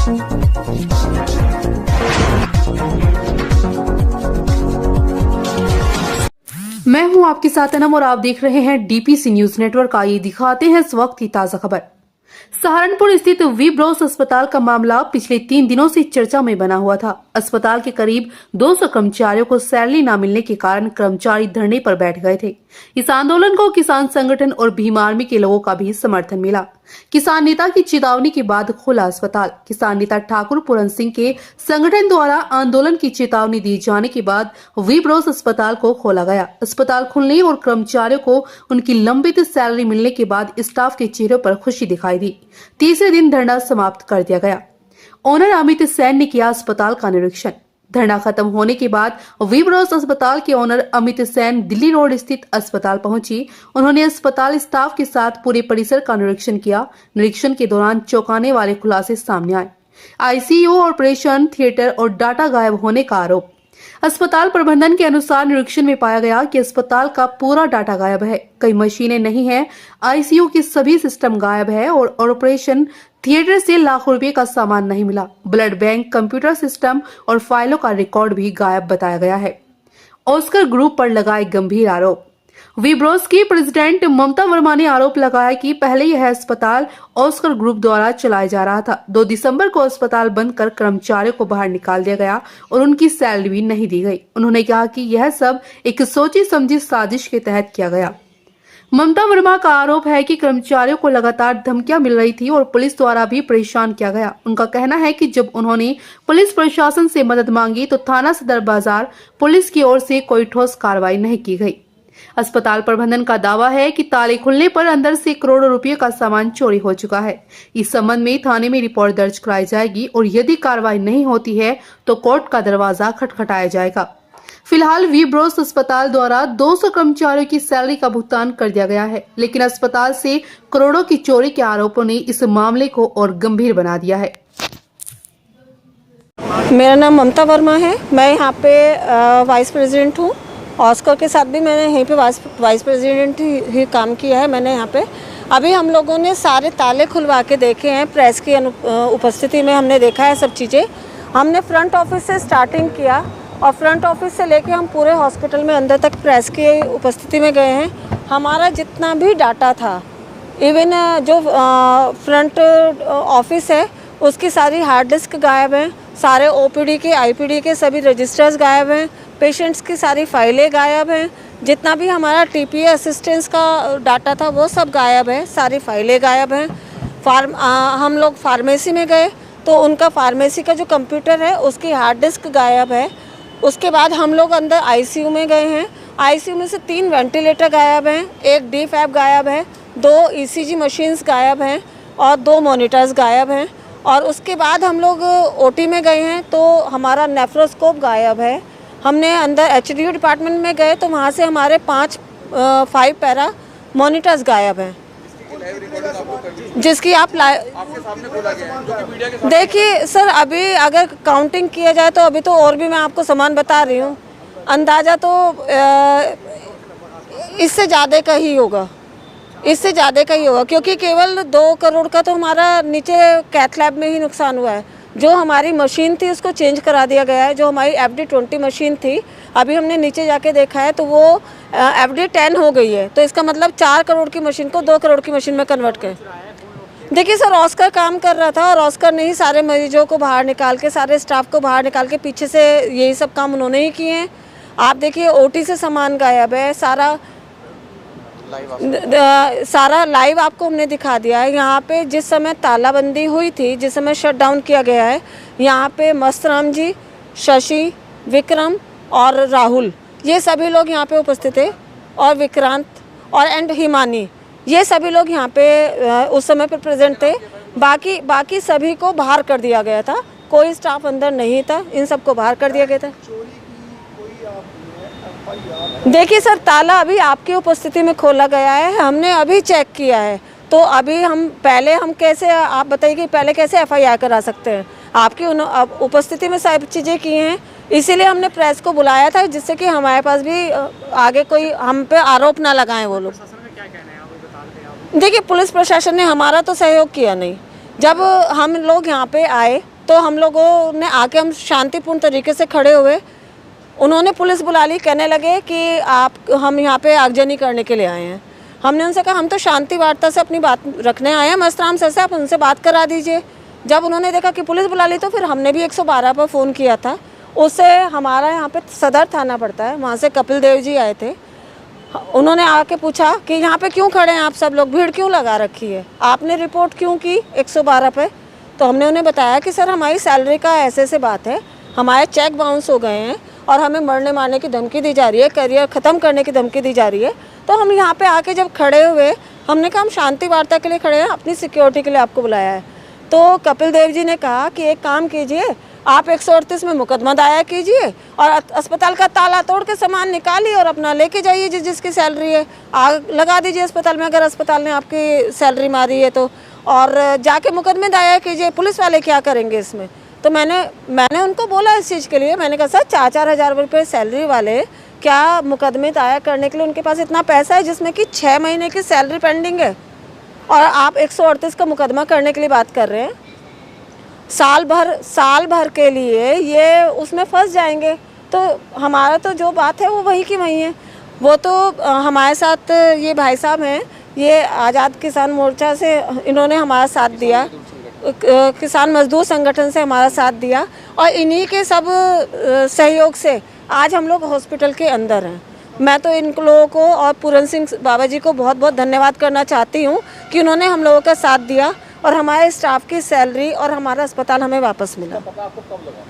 मैं हूं आपके साथ अनम और आप देख रहे हैं डीपीसी न्यूज नेटवर्क। आइए दिखाते हैं इस वक्त की ताजा खबर। सहारनपुर स्थित विब्रोस अस्पताल का मामला पिछले 3 दिनों से चर्चा में बना हुआ था। अस्पताल के करीब 200 कर्मचारियों को सैलरी न मिलने के कारण कर्मचारी धरने पर बैठ गए थे। इस आंदोलन को किसान संगठन और भीम आर्मी के लोगों का भी समर्थन मिला। किसान नेता की चेतावनी के बाद खुला अस्पताल। किसान नेता ठाकुर पूरन सिंह के संगठन द्वारा आंदोलन की चेतावनी दी जाने के बाद विब्रोस अस्पताल को खोला गया। अस्पताल खुलने और कर्मचारियों को उनकी लंबित सैलरी मिलने के बाद स्टाफ के चेहरों पर खुशी दिखाई दी। तीसरे दिन धरना समाप्त कर दिया गया। ओनर अमित सेन ने किया अस्पताल का निरीक्षण। धरना खत्म होने के बाद विब्रोस अस्पताल के ओनर अमित सेन दिल्ली रोड स्थित अस्पताल पहुंची। उन्होंने अस्पताल स्टाफ के साथ पूरे परिसर का निरीक्षण किया। निरीक्षण के दौरान चौंकाने वाले खुलासे सामने आए। आईसीयू, ऑपरेशन थिएटर और डाटा गायब होने का आरोप। अस्पताल प्रबंधन के अनुसार निरीक्षण में पाया गया कि अस्पताल का पूरा डाटा गायब है। कई मशीनें नहीं है, आईसीयू के सभी सिस्टम गायब है और ऑपरेशन थिएटर से लाखों रुपए का सामान नहीं मिला। ब्लड बैंक, कंप्यूटर सिस्टम और फाइलों का रिकॉर्ड भी गायब बताया गया है। ऑस्कर ग्रुप पर लगाए गंभीर आरोप। विब्रोस की प्रेसिडेंट ममता वर्मा ने आरोप लगाया कि पहले यह अस्पताल ऑस्कर ग्रुप द्वारा चलाया जा रहा था। 2 दिसंबर को अस्पताल बंद कर कर्मचारियों को बाहर निकाल दिया गया और उनकी सैलरी भी नहीं दी गई। उन्होंने कहा कि यह सब एक सोची समझी साजिश के तहत किया गया। ममता वर्मा का आरोप है कि कर्मचारियों को लगातार धमकियां मिल रही थी और पुलिस द्वारा भी परेशान किया गया। उनका कहना है कि जब उन्होंने पुलिस प्रशासन से मदद मांगी तो थाना सदर बाजार पुलिस की ओर से कोई ठोस कार्रवाई नहीं की गई। अस्पताल प्रबंधन का दावा है कि ताले खुलने पर अंदर से करोड़ों रुपए का सामान चोरी हो चुका है। इस संबंध में थाने में रिपोर्ट दर्ज कराई जाएगी और यदि कार्रवाई नहीं होती है तो कोर्ट का दरवाजा खटखटाया जाएगा। फिलहाल विब्रोस अस्पताल द्वारा 200 कर्मचारियों की सैलरी का भुगतान कर दिया गया है, लेकिन अस्पताल से करोड़ों की चोरी के आरोपों ने इस मामले को और गंभीर बना दिया है। मेरा नाम ममता वर्मा है। मैं यहाँ पे वाइस प्रेसिडेंट हूँ। ऑस्कर के साथ भी मैंने यहीं पे वाइस प्रेसिडेंट ही काम किया है। मैंने यहाँ पे अभी हम लोगों ने सारे ताले खुलवा के देखे हैं। प्रेस की उपस्थिति में हमने देखा है सब चीज़ें। हमने फ्रंट ऑफिस से स्टार्टिंग किया और फ्रंट ऑफिस से लेके हम पूरे हॉस्पिटल में अंदर तक प्रेस की उपस्थिति में गए हैं। हमारा जितना भी डाटा था, इवन जो फ्रंट ऑफिस है उसकी सारी हार्ड डिस्क गायब हैं, सारे ओपीडी के आईपीडी के सभी रजिस्टर्स गायब हैं, पेशेंट्स की सारी फाइलें गायब हैं, जितना भी हमारा टीपीए असिस्टेंस का डाटा था वो सब गायब है, सारी फाइलें गायब हैं। हम लोग फार्मेसी में गए तो उनका फार्मेसी का जो कंप्यूटर है उसकी हार्ड डिस्क गायब है। उसके बाद हम लोग अंदर आईसीयू में गए हैं। आईसीयू में से 3 वेंटिलेटर गायब हैं, 1 डीफैब गायब है, 2 ईसीजी मशीन्स गायब हैं और 2 मॉनिटर्स गायब हैं। और उसके बाद हम लोग ओटी में गए हैं तो हमारा नेफ्रोस्कोप गायब है। हमने अंदर एचडीयू डिपार्टमेंट में गए तो वहाँ से हमारे 5 पैरा मॉनिटर्स गायब हैं, जिसकी आप आपके सामने बोला गया है, जो कि मीडिया के सामने। देखिए सर, अभी अगर काउंटिंग किया जाए तो अभी तो और भी मैं आपको सामान बता रही हूँ। अंदाज़ा तो इससे ज़्यादा का ही होगा, इससे ज़्यादा का ही होगा, क्योंकि केवल 2 करोड़ का तो हमारा नीचे कैथ लैब में ही नुकसान हुआ है। जो हमारी मशीन थी उसको चेंज करा दिया गया है। जो हमारी FD20 मशीन थी, अभी हमने नीचे जाके देखा है तो वो FD10 हो गई है। तो इसका मतलब 4 करोड़ की मशीन को 2 करोड़ की मशीन में कन्वर्ट कर। देखिए सर, ऑस्कर काम कर रहा था और ऑस्कर ने ही सारे मरीजों को बाहर निकाल के, सारे स्टाफ को बाहर निकाल के पीछे से यही सब काम उन्होंने ही किए हैं। आप देखिए ओटी से सामान गायब है, सारा लाइव आपको हमने दिखा दिया है। यहाँ पे जिस समय तालाबंदी हुई थी, जिस समय शट डाउन किया गया है, यहाँ पे मस्तराम जी, शशि, विक्रम और राहुल, ये सभी लोग यहाँ पे उपस्थित थे, और विक्रांत और हिमानी, ये सभी लोग यहाँ पे उस समय पर प्रेजेंट थे। बाकी सभी को बाहर कर दिया गया था, कोई स्टाफ अंदर नहीं था, इन सबको बाहर कर दिया गया था। देखिए सर, ताला अभी आपकी उपस्थिति में खोला गया है, हमने अभी चेक किया है। तो अभी हम कैसे, आप बताइए कि पहले कैसे FIR करा सकते हैं? आपकी उपस्थिति में सब चीज़ें की हैं, इसीलिए हमने प्रेस को बुलाया था, जिससे कि हमारे पास भी आगे कोई हम पे आरोप ना लगाएं वो लोग। देखिए, पुलिस प्रशासन ने हमारा तो सहयोग किया नहीं। जब हम लोग यहाँ पे आए तो हम लोगों ने आके हम शांतिपूर्ण तरीके से खड़े हुए। उन्होंने पुलिस बुला ली, कहने लगे कि हम यहाँ पे आगजनी करने के लिए आए हैं। हमने उनसे कहा हम तो शांति वार्ता से अपनी बात रखने आए हैं, मस्तराम सर से आप उनसे बात करा दीजिए। जब उन्होंने देखा कि पुलिस बुला ली तो फिर हमने भी 112 पर फ़ोन किया था। उससे हमारा यहाँ पे सदर थाना पड़ता है, वहाँ से कपिल देव जी आए थे। उन्होंने आके पूछा कि यहाँ पे क्यों खड़े हैं आप सब लोग, भीड़ क्यों लगा रखी है, आपने रिपोर्ट क्यों की 112 पे। तो हमने उन्हें बताया कि सर हमारी सैलरी का ऐसे बात है, हमारे चेक बाउंस हो गए हैं और हमें मरने मारने की धमकी दी जा रही है, करियर ख़त्म करने की धमकी दी जा रही है। तो हम यहाँ पे आके जब खड़े हुए, हमने कहा हम शांति वार्ता के लिए खड़े हैं, अपनी सिक्योरिटी के लिए आपको बुलाया है। तो कपिल देव जी ने कहा कि एक काम कीजिए, आप 138 में मुकदमा दायर कीजिए और अस्पताल का ताला तोड़ के सामान निकालिए और अपना लेके जाइए, जिसकी सैलरी है आग लगा दीजिए अस्पताल में, अगर अस्पताल ने आपकी सैलरी मारी है तो, और जाके मुकदमे दायर कीजिए, पुलिस वाले क्या करेंगे इसमें। तो मैंने उनको बोला इस चीज़ के लिए, मैंने कहा सर 4-4 हज़ार रुपये सैलरी वाले क्या मुकदमे दायर करने के लिए उनके पास इतना पैसा है जिसमें कि 6 महीने की सैलरी पेंडिंग है, और आप 138 का मुकदमा करने के लिए बात कर रहे हैं। साल भर के लिए ये उसमें फंस जाएंगे। तो हमारा तो जो बात है वो वही की वही है। वो तो हमारे साथ ये भाई साहब हैं, ये आज़ाद किसान मोर्चा से इन्होंने हमारा साथ दिया, किसान मजदूर संगठन से हमारा साथ दिया, और इन्हीं के सब सहयोग से आज हम लोग हॉस्पिटल के अंदर हैं। मैं तो इन लोगों को और पूरन सिंह बाबा जी को बहुत बहुत धन्यवाद करना चाहती हूँ कि उन्होंने हम लोगों का साथ दिया और हमारे स्टाफ की सैलरी और हमारा अस्पताल हमें वापस मिला। पता आपको कब लगा?